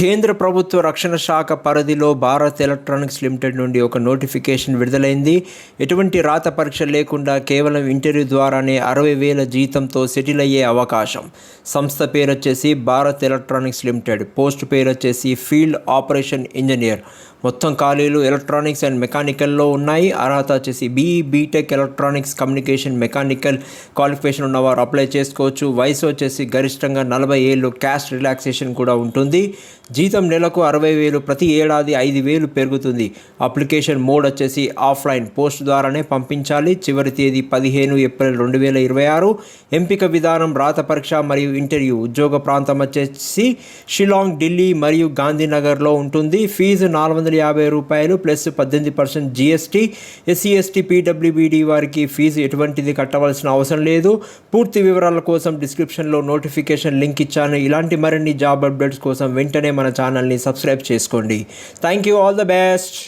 కేంద్ర ప్రభుత్వ రక్షణ శాఖ పరిధిలో భారత్ ఎలక్ట్రానిక్స్ లిమిటెడ్ నుండి ఒక నోటిఫికేషన్ విడుదలైంది. ఎటువంటి రాత పరీక్ష లేకుండా కేవలం ఇంటర్వ్యూ ద్వారానే 60,000 జీతంతో సెటిల్ అయ్యే అవకాశం. సంస్థ పేరు వచ్చేసి భారత్ ఎలక్ట్రానిక్స్ లిమిటెడ్. పోస్ట్ పేరు వచ్చేసి ఫీల్డ్ ఆపరేషన్ ఇంజనీర్. మొత్తం ఖాళీలు ఎలక్ట్రానిక్స్ అండ్ మెకానికల్లో ఉన్నాయి. అర్హత వచ్చేసి B Tech electronics communication mechanical qualification ఉన్నవారు అప్లై చేసుకోవచ్చు. వయసు వచ్చేసి గరిష్టంగా 40 ఏళ్ళు. క్యాస్ట్ రిలాక్సేషన్ కూడా ఉంటుంది. జీతం నెలకు 60,000, ప్రతి ఏడాది 5,000 పెరుగుతుంది. అప్లికేషన్ మోడ్ వచ్చేసి ఆఫ్లైన్, పోస్ట్ ద్వారానే పంపించాలి. చివరి తేదీ 15 ఏప్రిల్ 2026. ఎంపిక విధానం రాత పరీక్ష మరియు ఇంటర్వ్యూ. ఉద్యోగ ప్రాంతం వచ్చేసి షిలాంగ్, ఢిల్లీ మరియు గాంధీనగర్లో ఉంటుంది. Fee ₹450 plus 18% GST. SC/ST PWBD వారికి ఫీజు ఎటువంటిది కట్టవలసిన అవసరం లేదు. పూర్తి వివరాల కోసం డిస్క్రిప్షన్లో నోటిఫికేషన్ లింక్ ఇచ్చాను. ఇలాంటి మరిన్ని జాబ్ అప్డేట్స్ కోసం వెంటనే మన ఛానల్ని సబ్స్క్రైబ్ చేసుకోండి. Thank you. All the best.